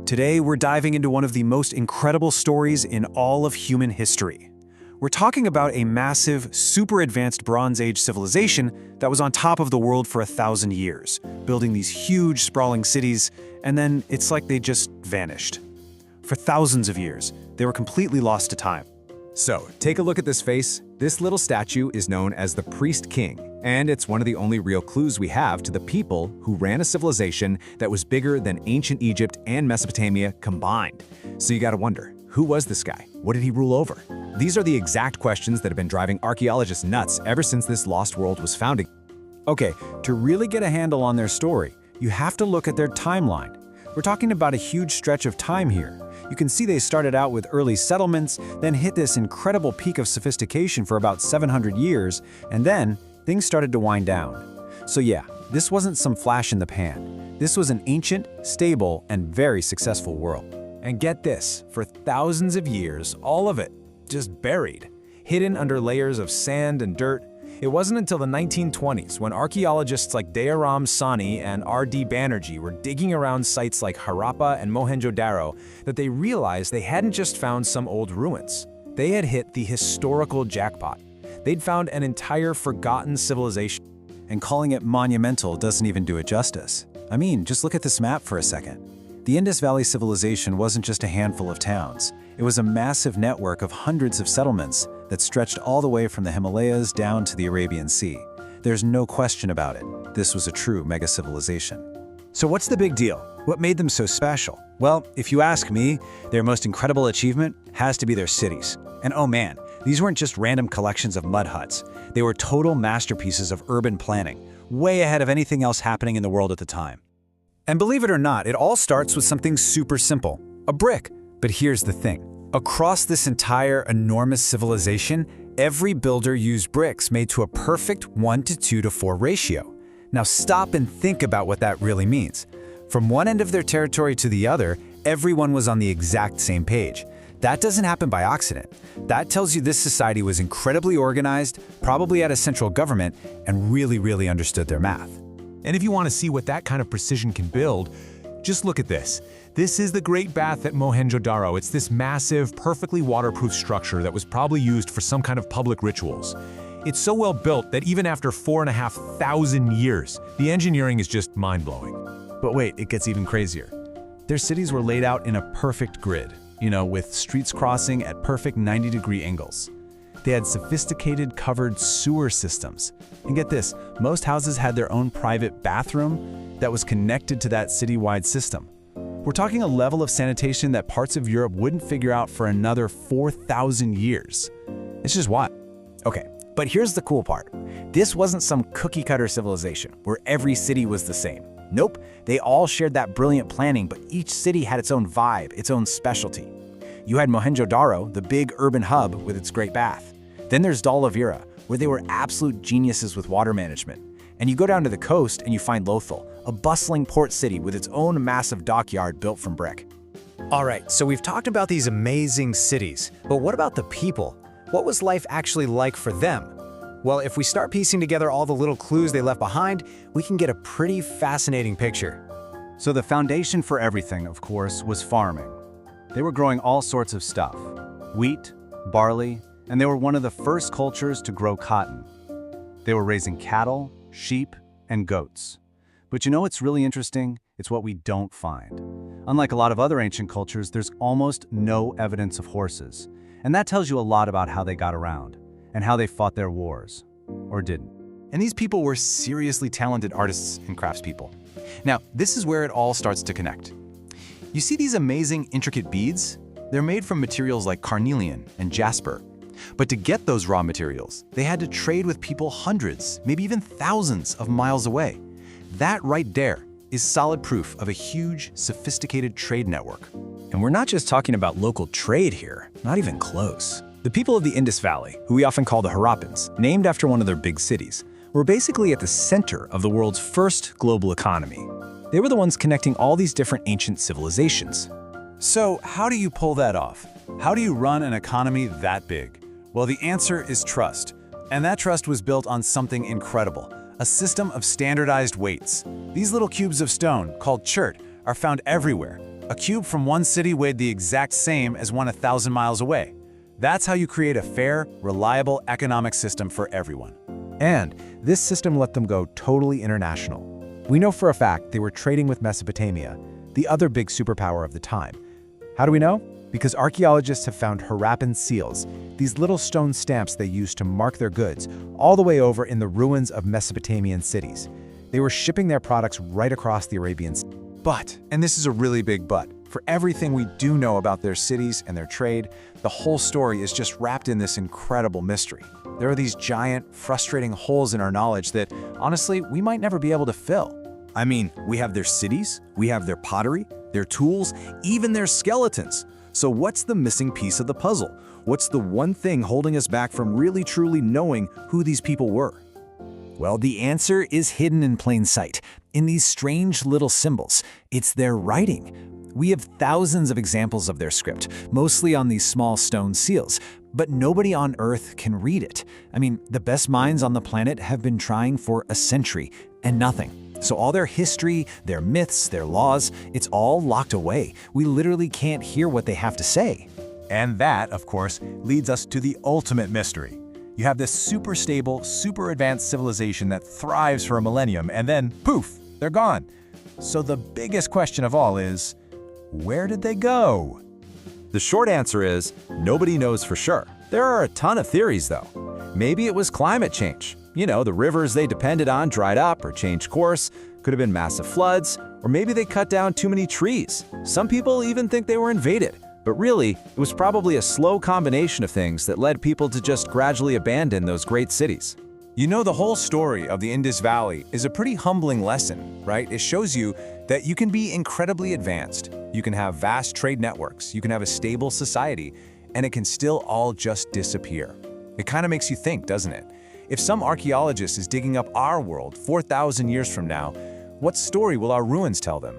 Today, we're diving into one of the most incredible stories in all of human history. We're talking about a massive, super advanced Bronze Age civilization that was on top of the world for 1,000 years, building these huge, sprawling cities, and then it's like they just vanished. For thousands of years, they were completely lost to time. So, take a look at this face. This little statue is known as the Priest King, and it's one of the only real clues we have to the people who ran a civilization that was bigger than ancient Egypt and Mesopotamia combined. So you gotta wonder, who was this guy? What did he rule over? These are the exact questions that have been driving archaeologists nuts ever since this lost world was founded. Okay, to really get a handle on their story, you have to look at their timeline. We're talking about a huge stretch of time here. You can see they started out with early settlements, then hit this incredible peak of sophistication for about 700 years, and then things started to wind down. So yeah, this wasn't some flash in the pan. This was an ancient, stable, and very successful world. And get this, for thousands of years, all of it just buried, hidden under layers of sand and dirt. It wasn't until the 1920s when archaeologists like Dayaram Sani and R.D. Banerjee were digging around sites like Harappa and Mohenjo-Daro that they realized they hadn't just found some old ruins. They had hit the historical jackpot. They'd found an entire forgotten civilization. And calling it monumental doesn't even do it justice. I mean, just look at this map for a second. The Indus Valley Civilization wasn't just a handful of towns. It was a massive network of hundreds of settlements that stretched all the way from the Himalayas down to the Arabian Sea. There's no question about it. This was a true mega-civilization. So what's the big deal? What made them so special? Well, if you ask me, their most incredible achievement has to be their cities. And oh man, these weren't just random collections of mud huts. They were total masterpieces of urban planning, way ahead of anything else happening in the world at the time. And believe it or not, it all starts with something super simple, a brick. But here's the thing. Across this entire enormous civilization, every builder used bricks made to a perfect 1:2:4 ratio. Now stop and think about what that really means. From one end of their territory to the other, everyone was on the exact same page. That doesn't happen by accident. That tells you this society was incredibly organized, probably had a central government, and really understood their math. And if you want to see what that kind of precision can build, just look at this. This is the Great Bath at Mohenjo-Daro. It's this massive, perfectly waterproof structure that was probably used for some kind of public rituals. It's so well built that even after 4,500 years, the engineering is just mind-blowing. But wait, it gets even crazier. Their cities were laid out in a perfect grid, with streets crossing at perfect 90-degree angles. They had sophisticated covered sewer systems. And get this, most houses had their own private bathroom that was connected to that citywide system. We're talking a level of sanitation that parts of Europe wouldn't figure out for another 4,000 years. It's just wild. Okay, but here's the cool part. This wasn't some cookie-cutter civilization where every city was the same. Nope, they all shared that brilliant planning, but each city had its own vibe, its own specialty. You had Mohenjo-Daro, the big urban hub with its great bath. Then there's Dholavira, where they were absolute geniuses with water management. And you go down to the coast and you find Lothal, a bustling port city with its own massive dockyard built from brick. All right, so we've talked about these amazing cities, but what about the people? What was life actually like for them? Well, if we start piecing together all the little clues they left behind, we can get a pretty fascinating picture. So the foundation for everything, of course, was farming. They were growing all sorts of stuff: wheat, barley, and they were one of the first cultures to grow cotton. They were raising cattle, sheep, and goats. But you know what's really interesting? It's what we don't find. Unlike a lot of other ancient cultures, there's almost no evidence of horses. And that tells you a lot about how they got around and how they fought their wars, or didn't. And these people were seriously talented artists and craftspeople. Now, this is where it all starts to connect. You see these amazing, intricate beads? They're made from materials like carnelian and jasper. But to get those raw materials, they had to trade with people hundreds, maybe even thousands of miles away. That right there is solid proof of a huge, sophisticated trade network. And we're not just talking about local trade here, not even close. The people of the Indus Valley, who we often call the Harappans, named after one of their big cities, were basically at the center of the world's first global economy. They were the ones connecting all these different ancient civilizations. So how do you pull that off? How do you run an economy that big? Well, the answer is trust. And that trust was built on something incredible, a system of standardized weights. These little cubes of stone, called chert, are found everywhere. A cube from one city weighed the exact same as one 1,000 miles away. That's how you create a fair, reliable economic system for everyone. And this system let them go totally international. We know for a fact they were trading with Mesopotamia, the other big superpower of the time. How do we know? Because archaeologists have found Harappan seals, these little stone stamps they used to mark their goods, all the way over in the ruins of Mesopotamian cities. They were shipping their products right across the Arabian Sea. But, and this is a really big but, for everything we do know about their cities and their trade, the whole story is just wrapped in this incredible mystery. There are these giant, frustrating holes in our knowledge that, honestly, we might never be able to fill. I mean, we have their cities, we have their pottery, their tools, even their skeletons. So what's the missing piece of the puzzle? What's the one thing holding us back from really truly knowing who these people were? Well, the answer is hidden in plain sight, in these strange little symbols. It's their writing. We have thousands of examples of their script, mostly on these small stone seals, but nobody on Earth can read it. I mean, the best minds on the planet have been trying for a century, and nothing. So all their history, their myths, their laws, it's all locked away. We literally can't hear what they have to say. And that, of course, leads us to the ultimate mystery. You have this super stable, super advanced civilization that thrives for a millennium, and then, poof, they're gone. So the biggest question of all is, where did they go? The short answer is, nobody knows for sure. There are a ton of theories though. Maybe it was climate change. You know, the rivers they depended on dried up or changed course. Could have been massive floods, or maybe they cut down too many trees. Some people even think they were invaded. But really, it was probably a slow combination of things that led people to just gradually abandon those great cities. You know, the whole story of the Indus Valley is a pretty humbling lesson, right? It shows you that you can be incredibly advanced, you can have vast trade networks, you can have a stable society, and it can still all just disappear. It kind of makes you think, doesn't it? If some archaeologist is digging up our world 4,000 years from now, what story will our ruins tell them?